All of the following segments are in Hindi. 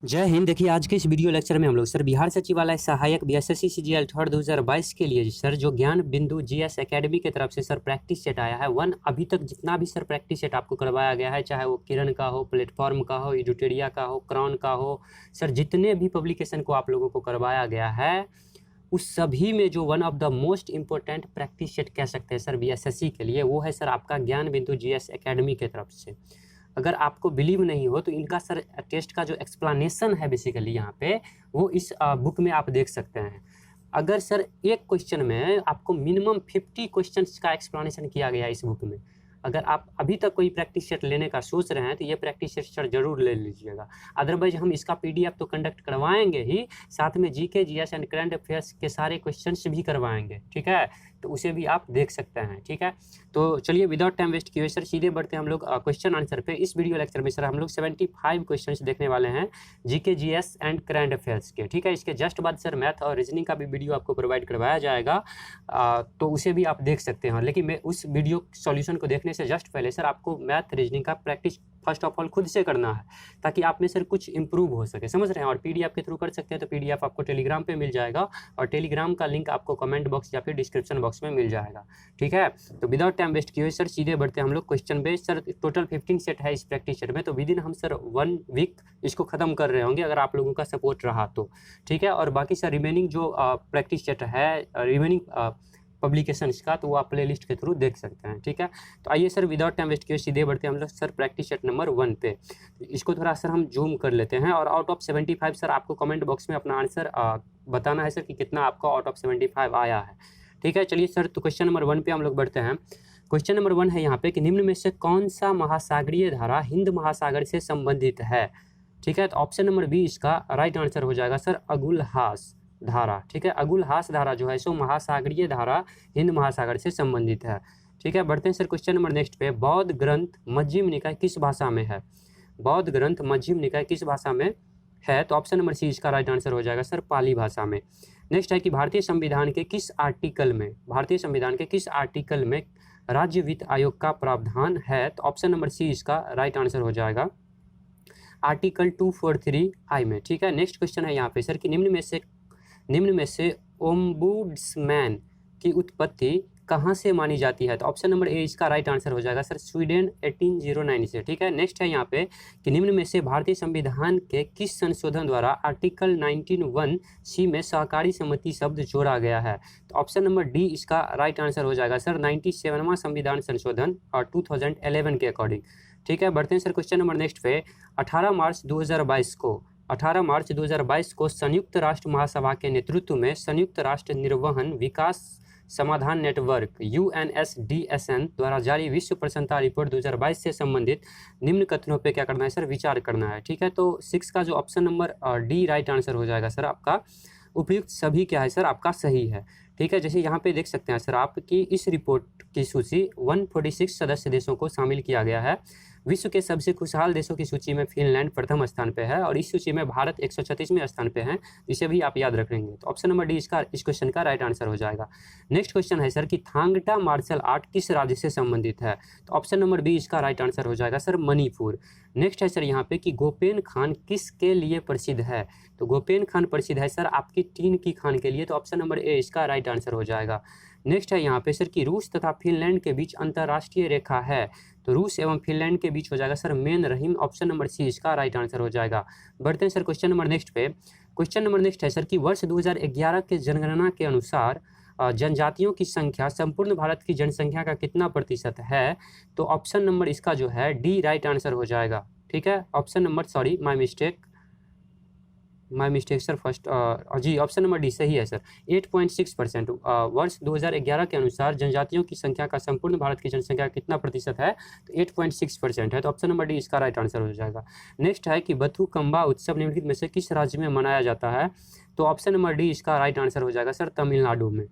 जय हिंद। देखिए आज के इस वीडियो लेक्चर में हम लोग सर बिहार सचिवालय सहायक बीएसएससी सीजीएल थर्ड 2022 के लिए सर जो ज्ञान बिंदु जीएस एकेडमी की तरफ से सर प्रैक्टिस सेट आया है वन। अभी तक जितना भी सर प्रैक्टिस सेट आपको करवाया गया है, चाहे वो किरण का हो, प्लेटफॉर्म का हो, एडुटेरिया का हो, क्रॉन का हो, सर जितने भी पब्लिकेशन को आप लोगों को करवाया गया है उस सभी में जो one of the most important practice set कह सकते हैं सर बीएसएससी के लिए, वो है सर आपका ज्ञान बिंदु जीएस एकेडमी की तरफ से। अगर आपको बिलीव नहीं हो तो इनका सर टेस्ट का जो एक्सप्लेनेशन है बेसिकली यहाँ पे वो इस बुक में आप देख सकते हैं। अगर सर एक क्वेश्चन में आपको मिनिमम 50 क्वेश्चंस का एक्सप्लेनेशन किया गया है इस बुक में। अगर आप अभी तक कोई प्रैक्टिस सेट लेने का सोच रहे हैं तो ये प्रैक्टिस सेट सर जरूर ले लीजिएगा। अदरवाइज हम इसका पीडीएफ तो कंडक्ट करवाएंगे ही, साथ में GK GS and current affairs के सारे क्वेश्चंस भी करवाएंगे, ठीक है, तो उसे भी आप देख सकते हैं, ठीक है। तो चलिए विदाउट टाइम वेस्ट किए सर सीधे बढ़ते हैं हम लोग क्वेश्चन आंसर पे। इस वीडियो लेक्चर में सर हम लोग 75 क्वेश्चंस देखने वाले हैं GK GS and current affairs के, ठीक है। इसके जस्ट बाद सर मैथ और रीजनिंग का भी वीडियो आपको प्रोवाइड करवाया जाएगा, तो उसे भी आप देख सकते हैं। लेकिन मैं उस वीडियो सॉल्यूशन को देखने से जस्ट पहले सर आपको मैथ रीजनिंग का प्रैक्टिस फर्स्ट ऑफ ऑल खुद से करना है ताकि आप में सर कुछ इंप्रूव हो सके, समझ रहे हैं। और पीडीएफ के थ्रू कर सकते हैं तो पीडीएफ आपको टेलीग्राम पे मिल जाएगा और टेलीग्राम का लिंक आपको कमेंट बॉक्स या फिर डिस्क्रिप्शन बॉक्स में मिल जाएगा, ठीक है। तो विदाउट टाइम वेस्ट किए सर सीधे बढ़ते हैं हम लोग question based. Sir total 15 set है इस प्रैक्टिस सेट में, तो विद इन हम सर 1 वीक इसको खत्म कर रहे होंगे अगर आप लोगों का सपोर्ट रहा तो, ठीक है। और बाकी सर रिमेनिंग जो प्रैक्टिस सेट है, रिमेनिंग पब्लिकेशंस का, तो वो आप प्ले लिस्ट के थ्रू देख सकते हैं, ठीक है। तो आइए सर विदाउट टाइम वेस्ट किए सीधे बढ़ते हैं हम लोग सर प्रैक्टिस सेट नंबर 1 पे। इसको थोड़ा सर हम जूम कर लेते हैं और आउट ऑफ 75 सर आपको कमेंट बॉक्स में अपना आंसर बताना है सर कि कितना आपका आउट ऑफ 75 आया है, ठीक है। चलिए सर तो क्वेश्चन नंबर 1 पे हम लोग बढ़ते हैं। क्वेश्चन नंबर 1 है यहाँ पे कि निम्न में से कौन सा महासागरीय धारा हिंद महासागर से संबंधित है, ठीक है। तो ऑप्शन नंबर बी इसका राइट आंसर हो जाएगा सर अगुलहास धारा, ठीक है। अगुलहास धारा जो है सो महासागरीय धारा हिंद महासागर से संबंधित है, ठीक है। बढ़ते हैं सर क्वेश्चन नंबर नेक्स्ट पे। बौद्ध ग्रंथ मध्यम निकाय किस भाषा में है? बौद्ध ग्रंथ मध्यम निकाय किस भाषा में है? तो ऑप्शन नंबर सी इसका राइट आंसर हो जाएगा सर पाली भाषा में। नेक्स्ट है कि भारतीय संविधान के किस आर्टिकल में, भारतीय संविधान के किस आर्टिकल में राज्य वित्त आयोग का प्रावधान है? तो ऑप्शन नंबर सी इसका राइट आंसर हो जाएगा आर्टिकल 243 में, ठीक है। नेक्स्ट क्वेश्चन है यहाँ पे सर कि निम्न में से ओम्बुड्समैन की उत्पत्ति कहाँ से मानी जाती है? तो ऑप्शन नंबर ए इसका राइट आंसर हो जाएगा सर स्वीडन 1809 से, ठीक है। नेक्स्ट है यहाँ पे कि निम्न में से भारतीय संविधान के किस संशोधन द्वारा आर्टिकल 19(1) में सहकारी समिति शब्द जोड़ा गया है? तो ऑप्शन नंबर डी इसका राइट आंसर हो जाएगा सर 97वां संविधान संशोधन और 2011 के अकॉर्डिंग, ठीक है। बढ़ते हैं सर क्वेश्चन नंबर नेक्स्ट पे। 18 मार्च 2022 को संयुक्त राष्ट्र महासभा के नेतृत्व में संयुक्त राष्ट्र निर्वहन विकास समाधान नेटवर्क UNSDSN द्वारा जारी विश्व प्रसन्नता रिपोर्ट 2022 से संबंधित निम्न कथनों पे क्या करना है सर? विचार करना है, ठीक है। तो 6 का जो option number D right answer हो जाएगा सर आपका उपयुक्त सभी क्या है सर आपका सही है, ठीक है। जैसे यहाँ पे देख सकते हैं सर आपकी इस रिपोर्ट की सूची 146 सदस्य देशों को शामिल किया गया है। विश्व के सबसे खुशहाल देशों की सूची में फिनलैंड प्रथम स्थान पे है और इस सूची में भारत 136वें स्थान पे है, इसे भी आप याद रखेंगे। तो ऑप्शन नंबर डी इसका इस क्वेश्चन का राइट आंसर हो जाएगा। नेक्स्ट क्वेश्चन है सर कि थांगटा मार्शल आर्ट किस राज्य से संबंधित है? तो ऑप्शन नंबर बी इसका राइट आंसर हो जाएगा सर मणिपुर। नेक्स्ट है सर यहाँ पे कि गोपेन खान किसके लिए प्रसिद्ध है? तो गोपेन खान प्रसिद्ध है सर आपकी टीन की खान के लिए, तो ऑप्शन नंबर ए इसका राइट आंसर हो जाएगा। नेक्स्ट है यहाँ पे सर कि रूस तथा फिनलैंड के बीच अंतर्राष्ट्रीय रेखा है, तो रूस एवं फिनलैंड के बीच हो जाएगा सर मेन रहीम, ऑप्शन नंबर सी इसका राइट आंसर हो जाएगा। बढ़ते हैं सर क्वेश्चन नंबर नेक्स्ट पे। क्वेश्चन नंबर नेक्स्ट है सर कि वर्ष 2011 के जनगणना के अनुसार जनजातियों की संख्या संपूर्ण भारत की जनसंख्या का कितना प्रतिशत है? तो ऑप्शन नंबर इसका जो है डी राइट आंसर हो जाएगा, ठीक है। Option number sorry my mistake sir first जी ऑप्शन नंबर डी सही है सर 8.6%। वर्ष 2011 के अनुसार जनजातियों की संख्या का संपूर्ण भारत की जनसंख्या कितना प्रतिशत है? तो 8.6% है, तो ऑप्शन नंबर डी इसका राइट आंसर हो जाएगा। नेक्स्ट है कि बथुकम्बा उत्सव निम्नलिखित में से किस राज्य में मनाया जाता है? तो ऑप्शन नंबर डी इसका राइट आंसर हो जाएगा सर तमिलनाडु में।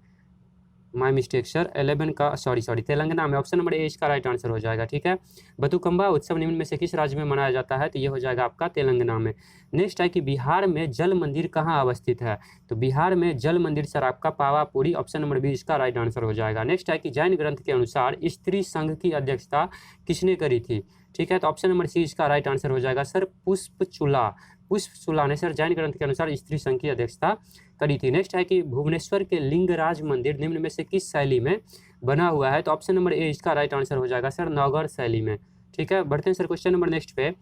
माय मिस्टेक सर 11 का सॉरी तेलंगाना में, ऑप्शन नंबर ए इसका राइट आंसर हो जाएगा, ठीक है। बथुकम्बा उत्सव निम्न में से किस राज्य में मनाया जाता है? तो ये हो जाएगा आपका तेलंगाना में। नेक्स्ट है कि बिहार में जल मंदिर कहाँ अवस्थित है? तो बिहार में जल मंदिर सर आपका पावापुरी, ऑप्शन नंबर बी इसका राइट आंसर हो जाएगा। नेक्स्ट है कि जैन ग्रंथ के अनुसार स्त्री संघ की अध्यक्षता किसने करी थी? ठीक है, तो ऑप्शन नंबर सी इसका राइट आंसर हो जाएगा सर पुष्पचूला। पुष्पचूला ने सर जैन ग्रंथ के अनुसार स्त्री संघ की अध्यक्षता करी थी। नेक्स्ट है कि भुवनेश्वर के लिंगराज मंदिर निम्न में से किस शैली में बना हुआ है, तो ऑप्शन नंबर ए इसका राइट आंसर हो जाएगा सर नौगढ़ शैली में। ठीक है, बढ़ते हैं सर क्वेश्चन नंबर नेक्स्ट पे।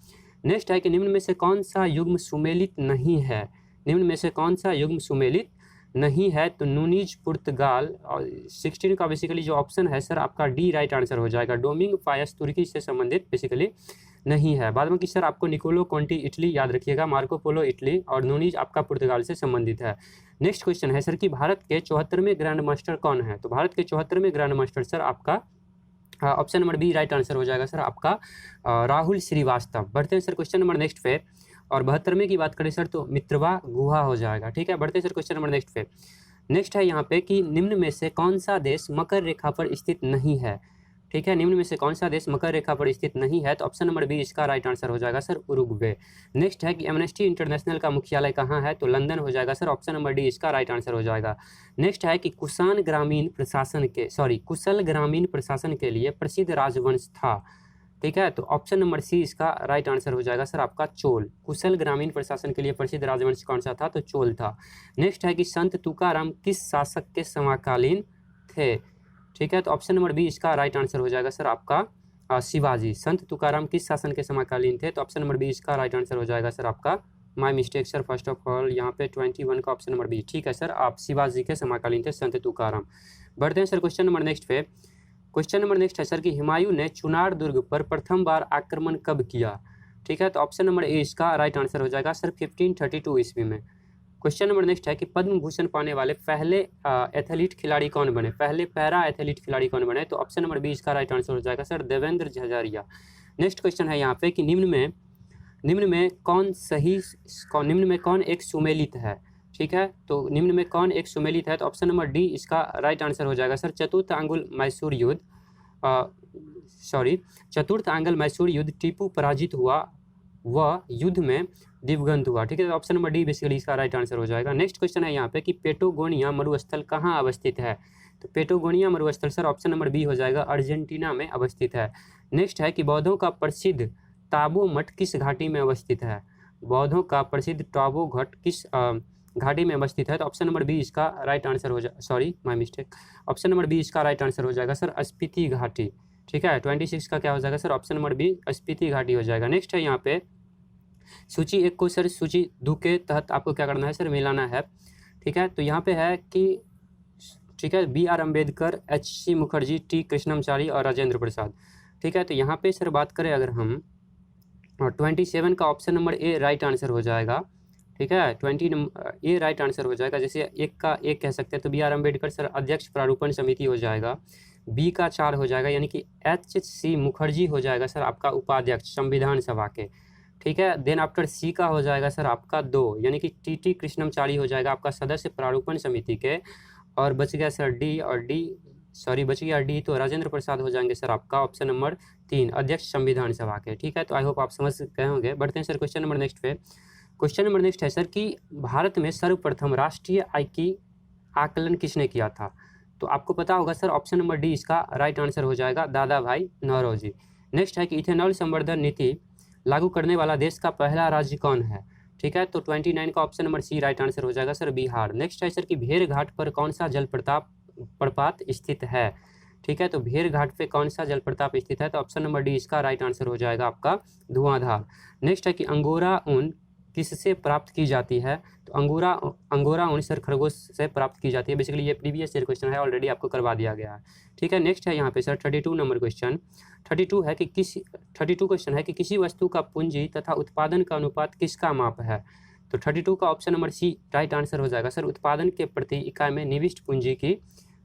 नेक्स्ट है कि निम्न में से कौन सा युग्म सुमेलित नहीं है, निम्न में से कौन सा युग्म सुमेलित नहीं है, तो नूनीज पुर्तगाल और 16 का बेसिकली जो ऑप्शन है सर आपका डी राइट आंसर हो जाएगा। डोमिंग फायस तुर्की से संबंधित बेसिकली नहीं है। बाद में कि सर आपको निकोलो कॉन्टी इटली याद रखिएगा, मार्को पोलो इटली और नूनीज आपका पुर्तगाल से संबंधित है। नेक्स्ट क्वेश्चन है सर कि भारत के 74वें ग्रैंड मास्टर कौन है, तो भारत के 74वें ग्रैंड मास्टर सर आपका option number B right answer हो जाएगा सर आपका राहुल श्रीवास्तव। बढ़ते हैं सर क्वेश्चन नंबर नेक्स्ट पे, और 72वें की बात करें सर तो मित्रवा गुहा हो जाएगा। ठीक है, बढ़ते हैं सर क्वेश्चन नंबर नेक्स्ट पे। नेक्स्ट है यहाँ पे कि निम्न में से कौन सा देश मकर रेखा पर स्थित नहीं है। ठीक है, निम्न में से कौन सा देश मकर रेखा पर स्थित नहीं है, तो ऑप्शन नंबर बी इसका राइट आंसर हो जाएगा सर उरुग्वे। नेक्स्ट है कि एमनेस्टी इंटरनेशनल का मुख्यालय कहाँ है, तो लंदन हो जाएगा सर, ऑप्शन नंबर डी इसका राइट आंसर हो जाएगा। नेक्स्ट है कि कुशल ग्रामीण प्रशासन के लिए प्रसिद्ध राजवंश था। ठीक है, तो ऑप्शन नंबर सी इसका राइट आंसर हो जाएगा सर आपका चोल। कुशल ग्रामीण प्रशासन के लिए प्रसिद्ध राजवंश कौन सा था, तो चोल था। नेक्स्ट है कि संत तुकाराम किस शासक के समकालीन थे। ठीक है, तो ऑप्शन नंबर बी इसका राइट आंसर हो जाएगा सर आपका शिवाजी। संत तुकाराम किस शासन के समकालीन थे, तो ऑप्शन नंबर बी इसका राइट आंसर हो जाएगा सर आपका, my mistake sir, first of all यहाँ पे 21 का ऑप्शन नंबर बी। ठीक है सर, आप शिवाजी के समकालीन थे संत तुकाराम। बढ़ते हैं सर क्वेश्चन नंबर नेक्स्ट पे। क्वेश्चन नंबर नेक्स्ट है सर कि हुमायूं ने चुनार दुर्ग पर प्रथम बार आक्रमण कब किया। ठीक है, तो ऑप्शन नंबर ए इसका राइट आंसर हो जाएगा सर 1532 ईस्वी में। क्वेश्चन नंबर नेक्स्ट है कि पद्म भूषण पाने वाले पहले एथलीट खिलाड़ी कौन बने, पहले पैरा एथलीट खिलाड़ी कौन बने, तो ऑप्शन नंबर बी इसका राइट आंसर हो जाएगा sir Devendra Jhajharia. Next question है यहाँ पे कि निम्न में कौन एक सुमेलित है। ठीक है, तो निम्न में कौन एक सुमेलित है, तो ऑप्शन नंबर डी इसका राइट आंसर हो जाएगा सर चतुर्थ आंग्ल मैसूर युद्ध टीपू पराजित हुआ, वह युद्ध में दिवंगत हुआ। ठीक है, तो ऑप्शन नंबर डी बेसिकली इसका राइट आंसर हो जाएगा। नेक्स्ट क्वेश्चन है यहाँ पे कि पेटागोनिया मरुस्थल कहाँ अवस्थित है, तो पेटागोनिया मरुस्थल सर ऑप्शन नंबर बी हो जाएगा अर्जेंटीना में अवस्थित है। नेक्स्ट है कि बौद्धों का प्रसिद्ध टाबो मठ किस घाटी में अवस्थित है, बौद्धों का प्रसिद्ध टाबो घाट किस घाटी में अवस्थित है, तो ऑप्शन नंबर बी इसका राइट आंसर हो जाएगा, sorry my mistake, option number B इसका राइट आंसर हो जाएगा सर स्पीति घाटी। ठीक है, 26 का क्या हो जाएगा sir, option number B Spiti घाटी हो जाएगा। नेक्स्ट है यहाँ पे सूची 1 को सर सूची 2 के तहत आपको क्या करना है सर, मिलाना है। ठीक है, तो यहाँ पे है कि ठीक है B R Ambedkar, HC Mukherjee, T Krishnamachari और राजेंद्र प्रसाद। ठीक है, तो यहाँ पे सर बात करें अगर हम 27 का option number A right answer हो जाएगा। ठीक है, 20 ए राइट आंसर हो जाएगा। जैसे एक का एक कह सकते हैं तो बी आर अम्बेडकर सर अध्यक्ष प्रारूपण समिति हो जाएगा, बी का 4 हो जाएगा यानी कि HC मुखर्जी हो जाएगा सर आपका उपाध्यक्ष संविधान सभा के। ठीक है, देन आफ्टर सी का हो जाएगा सर आपका 2 यानी कि TT कृष्णमाचारी हो जाएगा आपका सदस्य प्रारूपण समिति के, और बच गया सर डी, और बच गया डी, तो राजेंद्र प्रसाद हो जाएंगे सर आपका ऑप्शन नंबर 3 अध्यक्ष संविधान सभा के। ठीक है, तो आई होप आप समझ गए होंगे। बढ़ते हैं सर क्वेश्चन नंबर नेक्स्ट पे। क्वेश्चन नंबर नेक्स्ट है सर कि भारत में सर्वप्रथम राष्ट्रीय आय की आकलन किसने किया था, तो आपको पता होगा सर ऑप्शन नंबर डी इसका राइट आंसर हो जाएगा दादा भाई नौरोजी। नेक्स्ट है कि इथेनॉल संवर्धन नीति लागू करने वाला देश का पहला राज्य कौन है। ठीक है, तो 29 का option number C right answer हो जाएगा सर बिहार। नेक्स्ट है सर कि भेड़ घाट पर कौन सा जलप्रपात स्थित है। ठीक है, तो भेड़ घाट पे कौन सा जलप्रपात स्थित है, तो ऑप्शन नंबर डी इसका राइट आंसर हो जाएगा आपका धुआंधार। नेक्स्ट है कि अंगोरा ऊन किससे प्राप्त की जाती है, तो अंगोरा ऊन सर खरगोश से प्राप्त की जाती है। बेसिकली ये प्रीवियस ईयर क्वेश्चन है, ऑलरेडी आपको करवा दिया गया है। ठीक है, नेक्स्ट है यहाँ पे सर 32 नंबर क्वेश्चन। 32 क्वेश्चन है कि किसी वस्तु का पूंजी तथा उत्पादन का अनुपात किसका माप है, तो 32 का option number C right answer हो जाएगा सर उत्पादन के प्रति इकाई में निविष्ट पूंजी की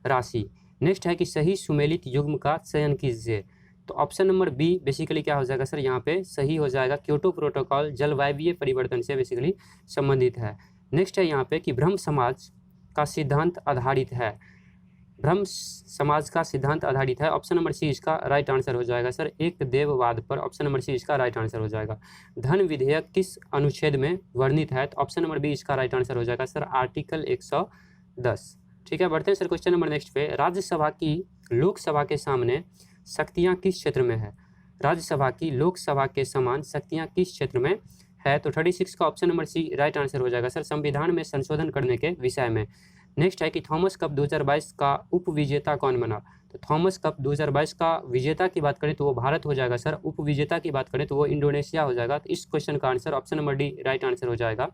राशि। नेक्स्ट है कि सही सुमेलित युग्म का चयन कीजिए, तो ऑप्शन नंबर बी बेसिकली क्या हो जाएगा सर यहाँ पे सही हो जाएगा, क्योटो प्रोटोकॉल जलवायु परिवर्तन से बेसिकली संबंधित है। नेक्स्ट है यहाँ पे कि ब्रह्म समाज का सिद्धांत आधारित है, ब्रह्म समाज का सिद्धांत आधारित है, ऑप्शन नंबर सी इसका राइट आंसर हो जाएगा सर एक देववाद पर, ऑप्शन नंबर सी इसका राइट आंसर हो जाएगा। धन विधेयक किस अनुच्छेद में वर्णित है, तो ऑप्शन नंबर बी इसका राइट आंसर हो जाएगा सर आर्टिकल 110। ठीक है, बढ़ते हैं सर क्वेश्चन नंबर नेक्स्ट पे। राज्यसभा की लोकसभा के सामने शक्तियाँ किस क्षेत्र में है, राज्यसभा की लोकसभा के समान शक्तियां किस क्षेत्र में है? तो 36 का option number C right answer हो जाएगा सर, संविधान में संशोधन करने के विषय में। नेक्स्ट है कि थॉमस कप 2022 का उपविजेता कौन बना? तो थॉमस कप 2022 का विजेता की बात करें तो वो भारत हो जाएगा सर, उपविजेता की बात करें तो वो इंडोनेशिया हो जाएगा। तो इस क्वेश्चन का answer option number D right answer हो जाएगा।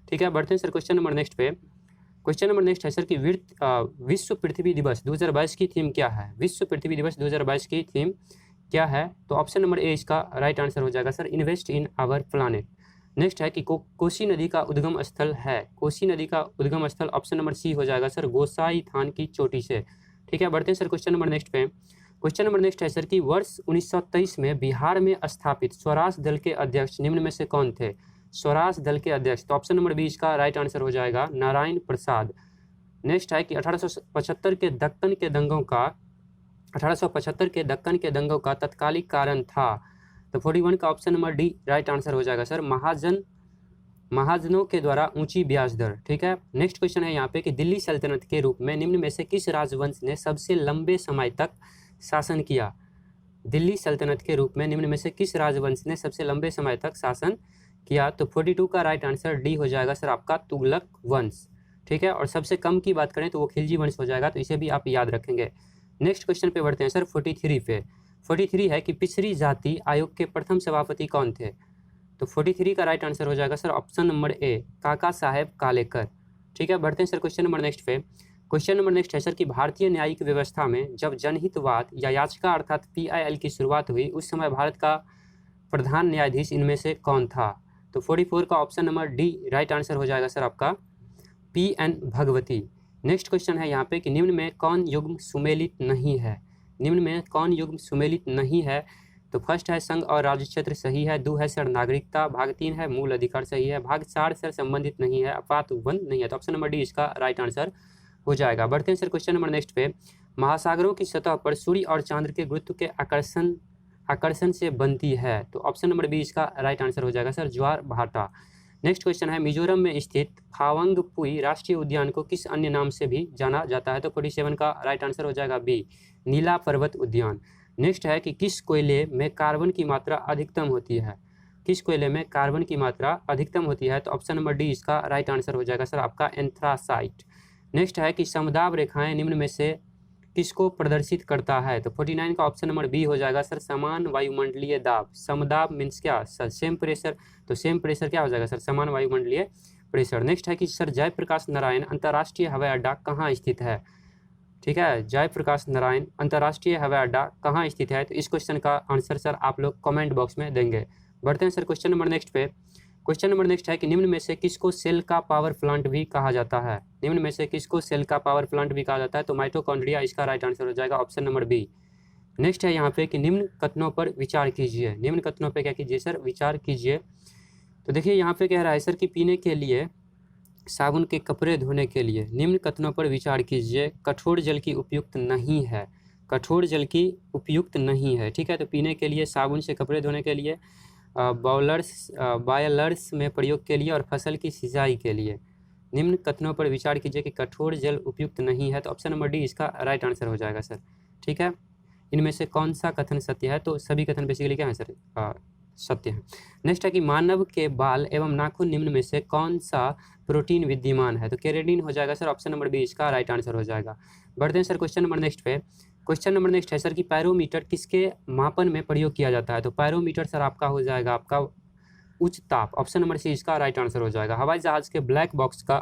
ठीक है, बढ़ते हैं सर क्वेश्चन नंबर नेक्स्ट पे। क्वेश्चन नंबर नेक्स्ट है सर कि विश्व पृथ्वी दिवस 2022 की थीम क्या है? विश्व पृथ्वी दिवस 2022 की थीम क्या है? तो ऑप्शन नंबर ए इसका राइट आंसर हो जाएगा sir, invest in our planet. Next है कि कोसी नदी का उद्गम स्थल है, कोसी नदी का उद्गम स्थल ऑप्शन नंबर सी हो जाएगा सर, गोसाई थान की चोटी से। ठीक है, बढ़ते हैं सर क्वेश्चन नंबर नेक्स्ट पे। क्वेश्चन नंबर नेक्स्ट है सर कि वर्ष 1923 में बिहार में स्थापित स्वराज दल के अध्यक्ष निम्न में से कौन थे? स्वराज दल के अध्यक्ष, तो ऑप्शन नंबर बी इसका राइट आंसर हो जाएगा, नारायण प्रसाद। नेक्स्ट है कि 1875 के दक्कन के दंगों का 1875 के दक्कन के दंगों का तत्कालिक कारण था? तो 41 का option number D right answer हो जाएगा सर, महाजनों के द्वारा ऊंची ब्याज दर। ठीक है, नेक्स्ट क्वेश्चन है यहाँ पे कि दिल्ली सल्तनत के रूप में निम्न में से किस राजवंश ने सबसे लंबे समय तक शासन किया? दिल्ली सल्तनत के रूप में निम्न में से किस राजवंश ने सबसे लंबे समय तक शासन किया? तो 42 का राइट आंसर डी हो जाएगा सर, आपका तुगलक वंश। ठीक है, और सबसे कम की बात करें तो वो खिलजी वंश हो जाएगा, तो इसे भी आप याद रखेंगे। नेक्स्ट क्वेश्चन पे बढ़ते हैं सर 43 पे। 43 है कि पिछड़ी जाति आयोग के प्रथम सभापति कौन थे? तो 43 का राइट आंसर हो जाएगा सर, ऑप्शन नंबर ए काका साहेब कालेकर। ठीक है, बढ़ते हैं सर क्वेश्चन नंबर नेक्स्ट पे। क्वेश्चन नंबर नेक्स्ट है सर कि भारतीय न्यायिक व्यवस्था में जब जनहितवाद या याचिका अर्थात PIL की शुरुआत हुई उस समय भारत का प्रधान न्यायाधीश इनमें से कौन था? तो 44 का option number D right answer हो जाएगा सर, आपका PN भगवती। नेक्स्ट क्वेश्चन है यहाँ पे कि निम्न में कौन युग्म सुमेलित नहीं है? निम्न में कौन युग्म सुमेलित नहीं है? तो फर्स्ट है संघ और राज्य क्षेत्र सही है, 2 है सर नागरिकता, भाग 3 है मूल अधिकार सही है, भाग 4 सर संबंधित नहीं है, अपातबंध नहीं है। तो ऑप्शन नंबर डी इसका राइट आंसर हो जाएगा। बढ़ते हैं सर क्वेश्चन नंबर नेक्स्ट पे। महासागरों की सतह पर सूर्य और चांद्र के गुरुत्व के आकर्षण से बनती है, तो ऑप्शन नंबर बी इसका राइट आंसर हो जाएगा सर, ज्वार भाटा। नेक्स्ट क्वेश्चन है मिजोरम में स्थित फावंगपुई राष्ट्रीय उद्यान को किस अन्य नाम से भी जाना जाता है? तो 47 का राइट आंसर हो जाएगा बी नीला पर्वत उद्यान। नेक्स्ट है कि किस कोयले में कार्बन की मात्रा अधिकतम होती है? किस कोयले में कार्बन की मात्रा अधिकतम होती है? तो ऑप्शन नंबर डी इसका राइट आंसर हो जाएगा सर, आपका एंथ्रासाइट। नेक्स्ट है कि समदाब रेखाएं निम्न में से किसको प्रदर्शित करता है? तो 49 का ऑप्शन नंबर बी हो जाएगा सर, समान वायुमंडलीय दाब। समदाब मीन्स क्या सर? Same pressure. तो सेम प्रेशर क्या हो जाएगा सर? समान वायुमंडलीय प्रेशर। नेक्स्ट है कि सर जयप्रकाश नारायण अंतर्राष्ट्रीय हवाई अड्डा कहाँ स्थित है? ठीक है, जयप्रकाश नारायण अंतर्राष्ट्रीय हवाई अड्डा कहाँ स्थित है? तो इस क्वेश्चन का आंसर सर आप लोग कमेंट बॉक्स में देंगे। बढ़ते हैं सर क्वेश्चन नंबर नेक्स्ट पे। क्वेश्चन नंबर नेक्स्ट है कि निम्न में से किसको सेल का पावर प्लांट भी कहा जाता है? निम्न में से किसको सेल का पावर प्लांट भी कहा जाता है? तो माइटोकॉन्ड्रिया इसका राइट आंसर हो जाएगा, ऑप्शन नंबर बी। नेक्स्ट है यहाँ पे कि निम्न कथनों पर विचार कीजिए। निम्न कथनों पे क्या कीजिए सर? विचार कीजिए। तो देखिए यहाँ पे कह रहा है सर कि पीने के लिए, साबुन के कपड़े धोने के लिए निम्न कथनों पर विचार कीजिए, कठोर जल की उपयुक्त नहीं है, कठोर जल की उपयुक्त नहीं है। ठीक है, तो पीने के लिए, साबुन से कपड़े धोने के लिए, बॉयलर्स में प्रयोग के लिए और फसल की सिंचाई के लिए निम्न कथनों पर विचार कीजिए कि कठोर जल उपयुक्त नहीं है। तो ऑप्शन नंबर डी इसका राइट आंसर हो जाएगा सर। ठीक है, इनमें से कौन सा कथन सत्य है? तो सभी कथन बेसिकली क्या है सर? सत्य है। नेक्स्ट है कि मानव के बाल एवं नाखून निम्न में से कौन सा प्रोटीन विद्यमान है? तो केराटिन हो जाएगा सर, ऑप्शन नंबर बी इसका राइट आंसर हो जाएगा। बढ़ते हैं सर क्वेश्चन नंबर नेक्स्ट पे। क्वेश्चन नंबर नेक्स्ट है सर कि पैरोमीटर किसके मापन में प्रयोग किया जाता है? तो पैरोमीटर सर आपका हो जाएगा आपका उच्च ताप, ऑप्शन नंबर सी इसका राइट आंसर हो जाएगा। हवाई जहाज के ब्लैक बॉक्स का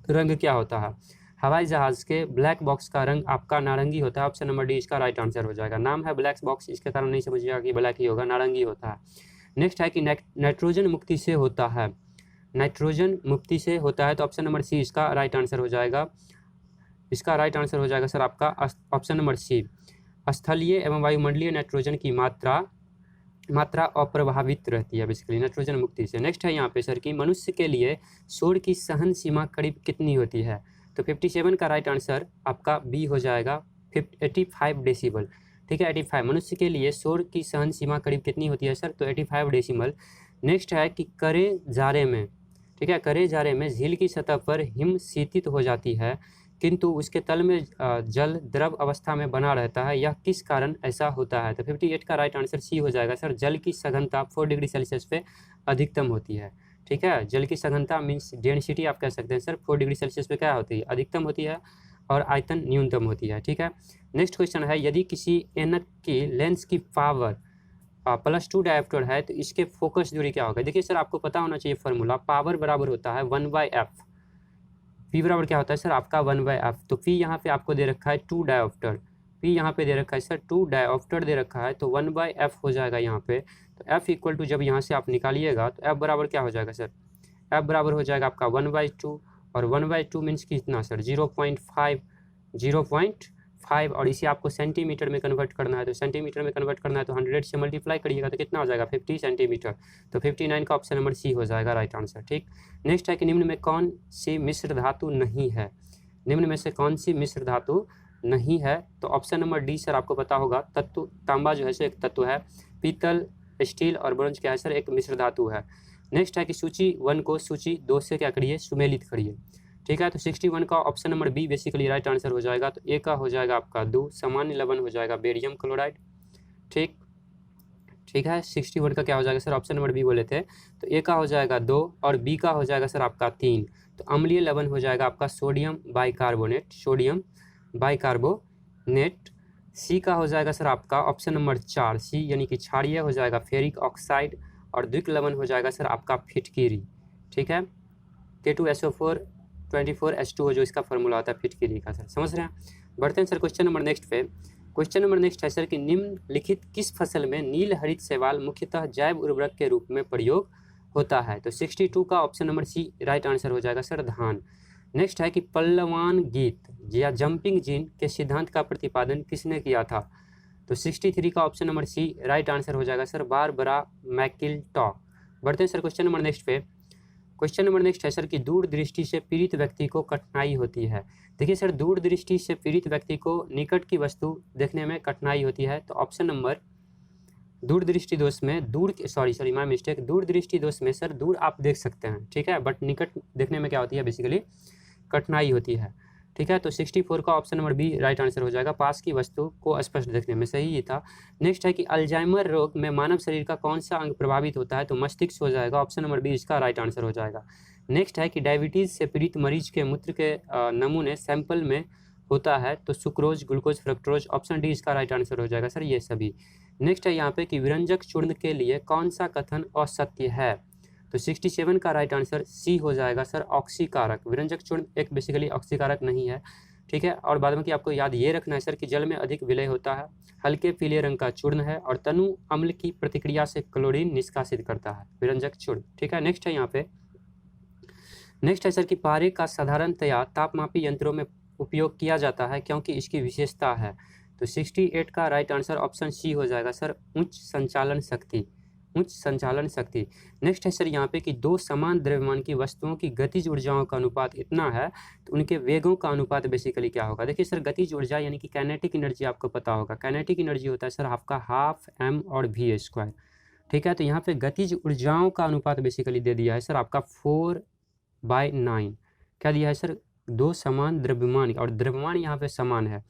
रंग क्या होता है? हवाई जहाज के ब्लैक बॉक्स का रंग आपका नारंगी होता है, ऑप्शन नंबर डी इसका राइट आंसर हो जाएगा। नाम है ब्लैक बॉक्स, इसके कारण नहीं समझिएगा कि ब्लैक ही होगा, नारंगी होता है। नेक्स्ट है कि नाइट्रोजन मुक्ति से होता है, नाइट्रोजन मुक्ति से होता है, तो ऑप्शन नंबर सी इसका राइट आंसर हो जाएगा। इसका राइट आंसर हो जाएगा सर आपका ऑप्शन नंबर सी। स्थलीय एवं वायुमंडलीय नाइट्रोजन की मात्रा अप्रभावित रहती है बेसिकली नाइट्रोजन मुक्ति से। नेक्स्ट है यहाँ पे सर कि मनुष्य के लिए शोर की सहन सीमा करीब कितनी होती है? तो 57 का राइट आंसर आपका बी हो जाएगा, 85 डेसिबल। ठीक है, 85 मनुष्य के लिए शोर की सहन सीमा करीब कितनी होती है सर? तो 85 डेसिबल। नेक्स्ट है कि करे जारे में, ठीक है, करे जारे में झील की सतह पर हिम शीतित हो जाती है, किंतु उसके तल में जल द्रव अवस्था में बना रहता है, यह किस कारण ऐसा होता है? तो 58 का राइट आंसर सी हो जाएगा सर। जल की सघनता 4 डिग्री सेल्सियस पे अधिकतम होती है। ठीक है, जल की सघनता मीन्स डेंसिटी आप कह सकते हैं सर, 4 डिग्री सेल्सियस पे क्या होती है? अधिकतम होती है, और आयतन न्यूनतम होती है। ठीक है, नेक्स्ट क्वेश्चन है, यदि किसी ऐनक की लेंस की पावर +2 डायोप्टर है तो इसके फोकस दूरी क्या होगा? देखिए सर, आपको पता होना चाहिए फार्मूला, पावर बराबर होता है 1/f। पी बराबर क्या होता है सर? आपका 1/f। तो पी यहाँ पे आपको दे रखा है 2 डायोप्टर, पी यहाँ पे दे रखा है सर 2 डायोप्टर दे रखा है, तो 1/f हो जाएगा यहाँ पे। तो f इक्वल टू जब यहाँ से आप निकालिएगा तो f बराबर क्या हो जाएगा सर? f बराबर हो जाएगा आपका 1/2, और 1/2 मीन्स कितना सर? 0.5, 0.5, और इसे आपको सेंटीमीटर में कन्वर्ट करना है। तो सेंटीमीटर में कन्वर्ट करना है तो 100 से मल्टीप्लाई करिएगा तो कितना हो जाएगा? 50 सेंटीमीटर। तो 59 का ऑप्शन नंबर सी हो जाएगा राइट आंसर। ठीक, नेक्स्ट है कि निम्न में कौन सी मिश्र धातु नहीं है? निम्न में से कौन सी मिश्र धातु नहीं है? तो ऑप्शन नंबर डी सर आपको पता होगा, तत्व तांबा जो है सर एक तत्व है, पीतल, स्टील और ब्रोंज क्या है सर? एक मिश्र धातु है। नेक्स्ट है कि सूची 1 को सूची 2 से क्या करिए? सुमेलित करिए। ठीक है, तो 61 का option number B basically right answer हो जाएगा। तो ए का हो जाएगा आपका 2, सामान्य लवण हो जाएगा बेरियम क्लोराइड। ठीक, ठीक है, 61 का क्या हो जाएगा सर? ऑप्शन नंबर बी बोले थे, तो ए का हो जाएगा 2 और बी का हो जाएगा सर आपका 3। तो अम्लीय लवण हो जाएगा आपका सोडियम बाइकार्बोनेट, सोडियम बाइकार्बोनेट। सी का हो जाएगा सर आपका ऑप्शन नंबर 4, सी यानी कि क्षारीय हो जाएगा फेरिक ऑक्साइड, और द्विक लवण हो जाएगा सर आपका फिटकिरी। ठीक है, K2SO4 24H2O जो इसका फॉर्मूला होता है फिटकिरी का सर, समझ रहे हैं? बढ़ते हैं सर क्वेश्चन नंबर नेक्स्ट पे। क्वेश्चन नंबर नेक्स्ट है सर कि निम्नलिखित किस फसल में नील हरित शैवाल मुख्यतः जैव उर्वरक के रूप में प्रयोग होता है? तो 62 का option number C right answer हो जाएगा सर, धान। नेक्स्ट है कि पल्लवान गीत या जंपिंग जीन के सिद्धांत का प्रतिपादन किसने किया था? तो 63 का option number C right answer हो जाएगा सर, बारबरा मैकिलटॉक। बढ़ते हैं सर क्वेश्चन नंबर नेक्स्ट पे। क्वेश्चन नंबर नेक्स्ट है सर कि दूर दृष्टि से पीड़ित व्यक्ति को कठिनाई होती है। देखिए सर, दूर दृष्टि से पीड़ित व्यक्ति को निकट की वस्तु देखने में कठिनाई होती है। तो ऑप्शन नंबर दूर दृष्टि दोष में माय मिस्टेक, दूर दृष्टि दोष में सर दूर आप देख सकते हैं, ठीक है, बट निकट देखने में क्या होती है? बेसिकली कठिनाई होती है। ठीक है, तो 64 का option number B right answer हो जाएगा, पास की वस्तु को स्पष्ट देखने में, सही ही था। नेक्स्ट है कि अल्जाइमर रोग में मानव शरीर का कौन सा अंग प्रभावित होता है? तो मस्तिष्क हो जाएगा, ऑप्शन नंबर बी इसका राइट आंसर हो जाएगा। नेक्स्ट है कि डायबिटीज़ से पीड़ित मरीज के मूत्र के नमूने सैंपल में होता है, तो sucrose, glucose, fructose, option D इसका राइट आंसर हो जाएगा सर, ये सभी। नेक्स्ट है यहाँ पे कि विरंजक चूर्ण के लिए कौन सा कथन असत्य है? तो 67 का राइट आंसर सी हो जाएगा सर, ऑक्सीकारक। विरंजक चूर्ण एक बेसिकली ऑक्सीकारक नहीं है। ठीक है, और बाद में कि आपको याद ये रखना है सर कि जल में अधिक विलय होता है, हल्के पीले रंग का चूर्ण है, और तनु अम्ल की प्रतिक्रिया से क्लोरीन निष्कासित करता है, विरंजक चूर्ण। ठीक है, नेक्स्ट है यहाँ पे, नेक्स्ट है सर कि पारे का साधारणतया तापमापी यंत्रों में उपयोग किया जाता है क्योंकि इसकी विशेषता है। तो 68 का राइट आंसर ऑप्शन सी हो जाएगा सर, उच्च संचालन शक्ति, उच्च संचालन शक्ति। नेक्स्ट है सर यहाँ पे कि दो समान द्रव्यमान की वस्तुओं की गतिज ऊर्जाओं का अनुपात इतना है तो उनके वेगों का अनुपात बेसिकली क्या होगा? देखिए सर, गतिज ऊर्जा यानी कि काइनेटिक एनर्जी आपको पता होगा, काइनेटिक एनर्जी होता है सर आपका हाफ m और v²। ठीक है, तो यहाँ पे गतिज ऊर्जाओं का अनुपात बेसिकली दे दिया है सर आपका 4/9। क्या दिया है सर? दो समान द्रव्यमान, और द्रव्यमान यहाँ पे समान है।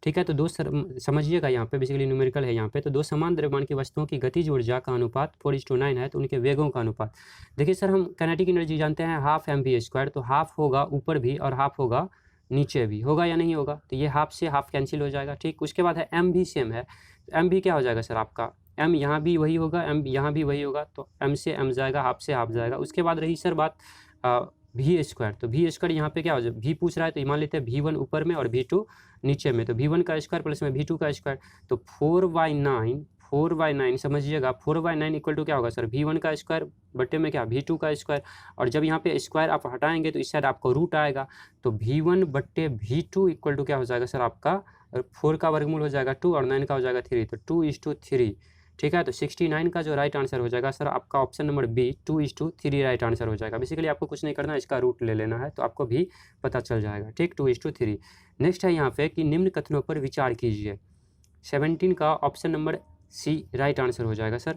ठीक है, तो दो समझिएगा यहाँ पे बेसिकली न्यूमेरिकल है यहाँ पे, तो दो समान द्रव्यमान की वस्तुओं की गतिज ऊर्जा का अनुपात 4:9 है, तो उनके वेगों का अनुपात। देखिए सर, हम काइनेटिक एनर्जी जानते हैं हाफ mv², तो हाफ होगा ऊपर भी और हाफ होगा नीचे भी, होगा या नहीं होगा? तो ये हाफ से हाफ कैंसिल हो जाएगा। ठीक, उसके बाद है m भी सेम है, तो m भी क्या हो जाएगा सर आपका? m यहाँ भी वही होगा, m यहाँ भी वही होगा, तो m से m जाएगा, हाफ से हाफ जाएगा। उसके बाद रही सर बात v², तो v² यहाँ पे क्या हो जाए? v पूछ रहा है तो मान लेते हैं v1 ऊपर में और v2 नीचे में, तो v1 का स्क्वायर प्लस में v2 का स्क्वायर, तो 4/9 समझिएगा, 4/9 इक्वल टू क्या होगा सर? v1 का स्क्वायर बटे में क्या? v2 का स्क्वायर, और जब यहाँ पे स्क्वायर आप हटाएंगे तो इस साइड आपको रूट आएगा, तो v1 बटे v2 इक्वल टू क्या हो जाएगा सर आपका? 4 का वर्गमूल हो जाएगा 2 और 9 का हो जाएगा 3, तो 2:3। ठीक है, तो 69 का जो राइट आंसर हो जाएगा सर आपका option number B 2:3 right answer हो जाएगा। बेसिकली आपको कुछ नहीं करना है, इसका रूट ले लेना है तो आपको भी पता चल जाएगा। ठीक, 2:3। नेक्स्ट है यहाँ पे कि निम्न कथनों पर विचार कीजिए। 17 का option number C right answer हो जाएगा सर,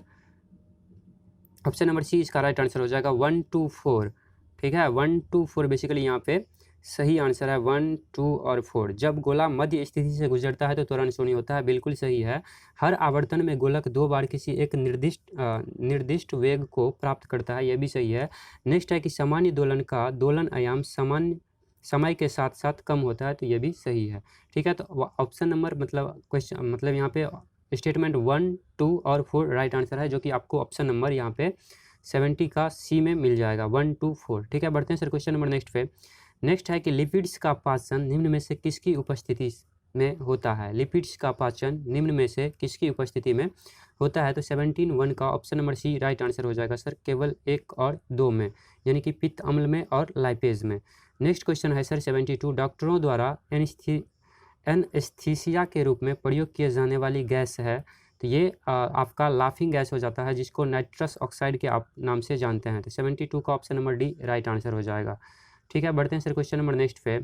ऑप्शन नंबर सी इसका राइट आंसर हो जाएगा 1 to 4। ठीक है, 1 to 4 बेसिकली यहाँ पे सही आंसर है 1, 2 और 4। जब गोला मध्य स्थिति से गुजरता है तो त्वरण शून्य होता है, बिल्कुल सही है। हर आवर्तन में गोलक 2 बार किसी एक निर्दिष्ट वेग को प्राप्त करता है, यह भी सही है। नेक्स्ट है कि सामान्य दोलन का दोलन आयाम सामान्य समय के साथ साथ कम होता है, तो ये भी सही है। ठीक है, तो ऑप्शन नंबर मतलब क्वेश्चन मतलब यहाँ पे स्टेटमेंट 1, 2 और 4 राइट आंसर है, जो कि आपको ऑप्शन नंबर यहाँ पे 70 का सी में मिल जाएगा, 1, 2, 4। ठीक है, बढ़ते हैं सर क्वेश्चन नंबर नेक्स्ट पे। नेक्स्ट है कि लिपिड्स का पाचन निम्न में से किसकी उपस्थिति में होता है? लिपिड्स का पाचन निम्न में से किसकी उपस्थिति में होता है? तो 17(1) का option number C right answer हो जाएगा सर, केवल 1 और 2 में, यानी कि पित्त अम्ल में और लाइपेज में। नेक्स्ट क्वेश्चन है सर 72, डॉक्टरों द्वारा एनेस्थीसिया के रूप में प्रयोग किए जाने वाली गैस है, तो ये आपका लाफिंग गैस हो जाता है, जिसको नाइट्रस ऑक्साइड के आप नाम से जानते हैं। तो 72 का option number D right answer हो जाएगा। ठीक है, बढ़ते हैं सर क्वेश्चन नंबर नेक्स्ट पे।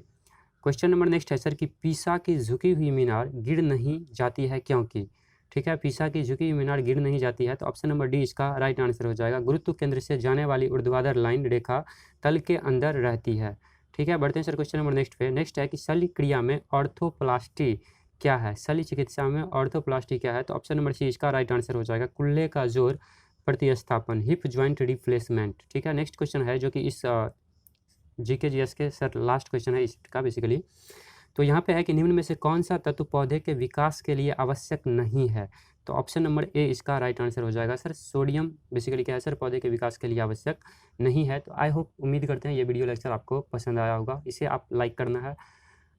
क्वेश्चन नंबर नेक्स्ट है सर कि पीसा की झुकी हुई मीनार गिर नहीं जाती है क्योंकि? ठीक है, पीसा की झुकी हुई मीनार गिर नहीं जाती है, तो ऑप्शन नंबर डी इसका राइट आंसर हो जाएगा। गुरुत्व केंद्र से जाने वाली ऊर्ध्वाधर लाइन रेखा तल के अंदर रहती है। ठीक है, बढ़ते हैं सर क्वेश्चन नंबर नेक्स्ट पे। नेक्स्ट है कि शल्य क्रिया में ऑर्थोप्लास्टी क्या है? शल्य चिकित्सा में ऑर्थोप्लास्टी क्या है? तो ऑप्शन नंबर सी इसका राइट आंसर हो जाएगा, कुल्ले का जोर प्रतिस्थापन, हिप ज्वाइंट रिप्लेसमेंट। ठीक है, नेक्स्ट क्वेश्चन है जो कि इस जीके जीएस के सर लास्ट क्वेश्चन है इसका बेसिकली। तो यहाँ पे है कि निम्न में से कौन सा तत्व पौधे के विकास के लिए आवश्यक नहीं है? तो ऑप्शन नंबर ए इसका राइट आंसर हो जाएगा सर, सोडियम बेसिकली क्या है सर, पौधे के विकास के लिए आवश्यक नहीं है। तो आई होप उम्मीद करते हैं ये वीडियो लेक्चर आपको पसंद आया होगा। इसे आप लाइक करना है,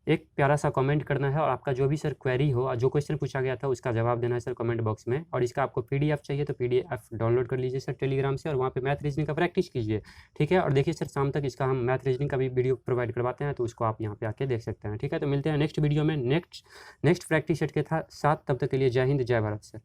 एक प्यारा सा कमेंट करना है, और आपका जो भी सर क्वेरी हो, जो क्वेश्चन पूछा गया था उसका जवाब देना है सर कमेंट बॉक्स में। और इसका आपको पीडीएफ चाहिए तो पीडीएफ डाउनलोड कर लीजिए सर टेलीग्राम से, और वहाँ पे मैथ रीजनिंग का प्रैक्टिस कीजिए। ठीक है, और देखिए सर शाम तक इसका हम मैथ रीजनिंग का भी वीडियो प्रोवाइड करवाते हैं, तो उसको आप यहाँ पे आके देख सकते हैं। ठीक है, तो मिलते हैं नेक्स्ट वीडियो में नेक्स्ट प्रैक्टिस सेट के साथ। तब तक के लिए जय हिंद, जय भारत सर।